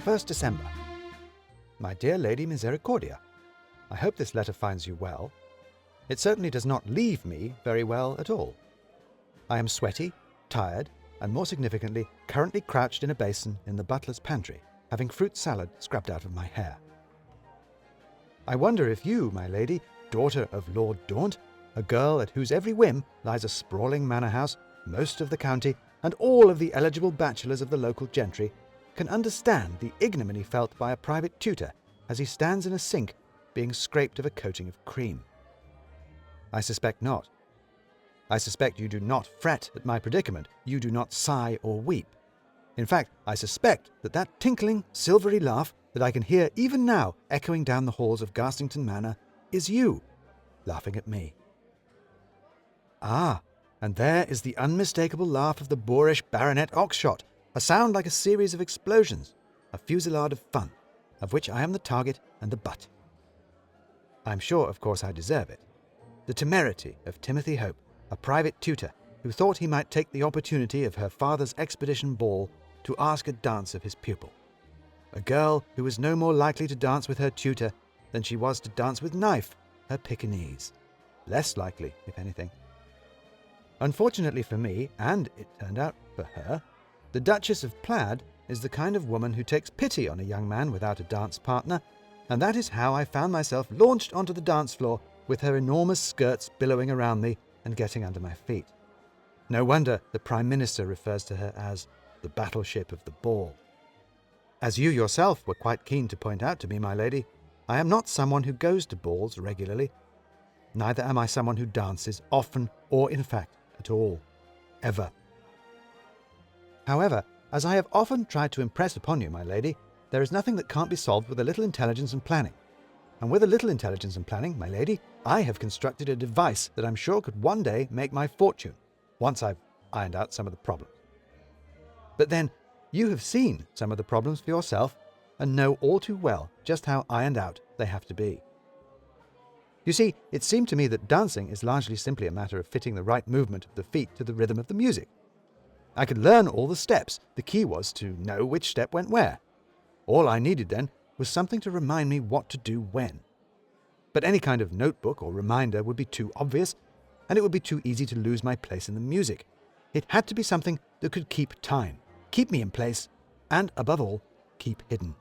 1st December. My dear Lady Misericordia, I hope this letter finds you well. It certainly does not leave me very well at all. I am sweaty, tired, and more significantly, currently crouched in a basin in the butler's pantry, having fruit salad scrubbed out of my hair. I wonder if you, my lady, daughter of Lord Daunt, a girl at whose every whim lies a sprawling manor house, most of the county, and all of the eligible bachelors of the local gentry, can understand the ignominy felt by a private tutor as he stands in a sink being scraped of a coating of cream. I suspect not. I suspect you do not fret at my predicament, you do not sigh or weep. In fact, I suspect that tinkling, silvery laugh that I can hear even now echoing down the halls of Garsington Manor is you, laughing at me. Ah, and there is the unmistakable laugh of the boorish Baronet Oxshott, a sound like a series of explosions, a fusillade of fun, of which I am the target and the butt. I am sure, of course, I deserve it. The temerity of Timothy Hope, a private tutor, who thought he might take the opportunity of her father's expedition ball to ask a dance of his pupil. A girl who was no more likely to dance with her tutor than she was to dance with Knife, her Pekingese. Less likely, if anything. Unfortunately for me, and it turned out for her, the Duchess of Plaid is the kind of woman who takes pity on a young man without a dance partner, and that is how I found myself launched onto the dance floor with her enormous skirts billowing around me and getting under my feet. No wonder the Prime Minister refers to her as the battleship of the ball. As you yourself were quite keen to point out to me, my lady, I am not someone who goes to balls regularly. Neither am I someone who dances often or, in fact, at all. Ever. However, as I have often tried to impress upon you, my lady, there is nothing that can't be solved with a little intelligence and planning. And with a little intelligence and planning, my lady, I have constructed a device that I'm sure could one day make my fortune, once I've ironed out some of the problems. But then, you have seen some of the problems for yourself and know all too well just how ironed out they have to be. You see, it seemed to me that dancing is largely simply a matter of fitting the right movement of the feet to the rhythm of the music. I could learn all the steps. The key was to know which step went where. All I needed then was something to remind me what to do when. But any kind of notebook or reminder would be too obvious, and it would be too easy to lose my place in the music. It had to be something that could keep time, keep me in place, and, above all, keep hidden.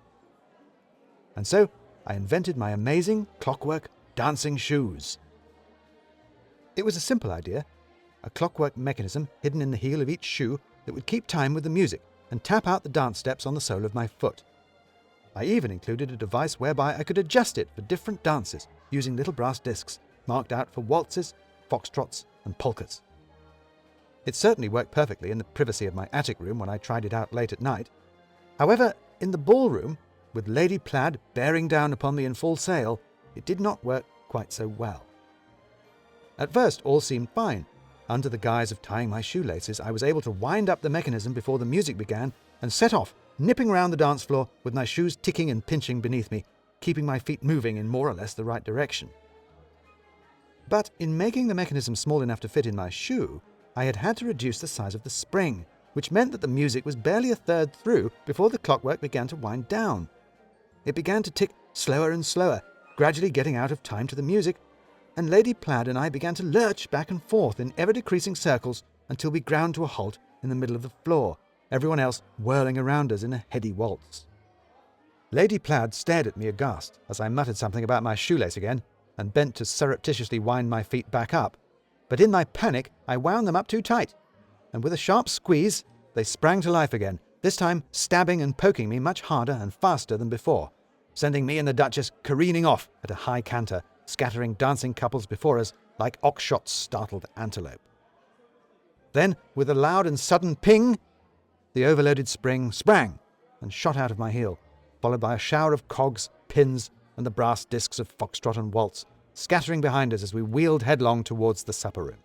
And so I invented my amazing clockwork dancing shoes. It was a simple idea, a clockwork mechanism hidden in the heel of each shoe that would keep time with the music and tap out the dance steps on the sole of my foot. I even included a device whereby I could adjust it for different dances using little brass discs marked out for waltzes, foxtrots, and polkas. It certainly worked perfectly in the privacy of my attic room when I tried it out late at night. However, in the ballroom, with Lady Plaid bearing down upon me in full sail, it did not work quite so well. At first, all seemed fine. Under the guise of tying my shoelaces, I was able to wind up the mechanism before the music began and set off, nipping round the dance floor with my shoes ticking and pinching beneath me, keeping my feet moving in more or less the right direction. But in making the mechanism small enough to fit in my shoe, I had to reduce the size of the spring, which meant that the music was barely a third through before the clockwork began to wind down. It began to tick slower and slower, gradually getting out of time to the music, and Lady Plaid and I began to lurch back and forth in ever-decreasing circles until we ground to a halt in the middle of the floor, everyone else whirling around us in a heady waltz. Lady Plaid stared at me aghast as I muttered something about my shoelace again and bent to surreptitiously wind my feet back up. But in my panic, I wound them up too tight, and with a sharp squeeze, they sprang to life again, this time stabbing and poking me much harder and faster than before, sending me and the Duchess careening off at a high canter, scattering dancing couples before us like Oxshott's startled antelope. Then, with a loud and sudden ping, the overloaded spring sprang and shot out of my heel, followed by a shower of cogs, pins, and the brass discs of foxtrot and waltz, scattering behind us as we wheeled headlong towards the supper room.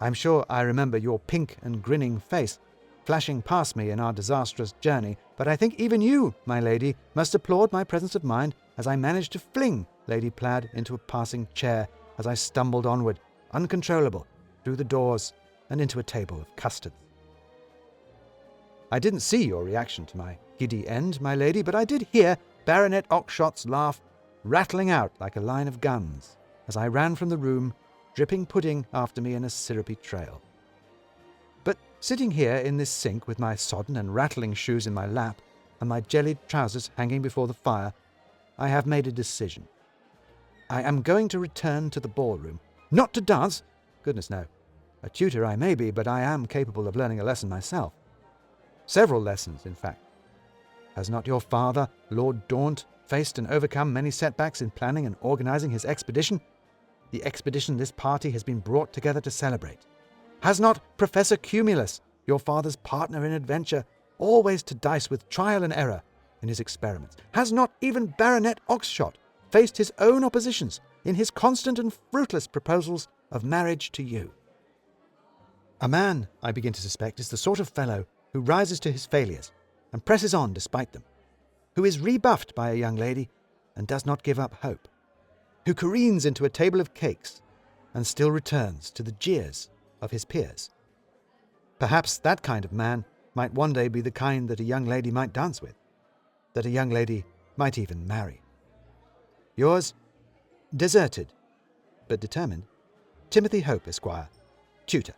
I'm sure I remember your pink and grinning face flashing past me in our disastrous journey, but I think even you, my lady, must applaud my presence of mind as I managed to fling Lady Plaid into a passing chair as I stumbled onward, uncontrollable, through the doors and into a table of custards. I didn't see your reaction to my giddy end, my lady, but I did hear Baronet Oxshott's laugh rattling out like a line of guns as I ran from the room, dripping pudding after me in a syrupy trail. But sitting here in this sink with my sodden and rattling shoes in my lap and my jellied trousers hanging before the fire, I have made a decision. I am going to return to the ballroom. Not to dance! Goodness no. A tutor I may be, but I am capable of learning a lesson myself. Several lessons, in fact. Has not your father, Lord Daunt, faced and overcome many setbacks in planning and organizing his expedition? The expedition this party has been brought together to celebrate. Has not Professor Cumulus, your father's partner in adventure, always to dice with trial and error in his experiments? Has not even Baronet Oxshott faced his own oppositions in his constant and fruitless proposals of marriage to you? A man, I begin to suspect, is the sort of fellow who rises to his failures and presses on despite them, who is rebuffed by a young lady and does not give up hope, who careens into a table of cakes and still returns to the jeers of his peers. Perhaps that kind of man might one day be the kind that a young lady might dance with, that a young lady might even marry. Yours, deserted but determined, Timothy Hope, Esquire, Tutor.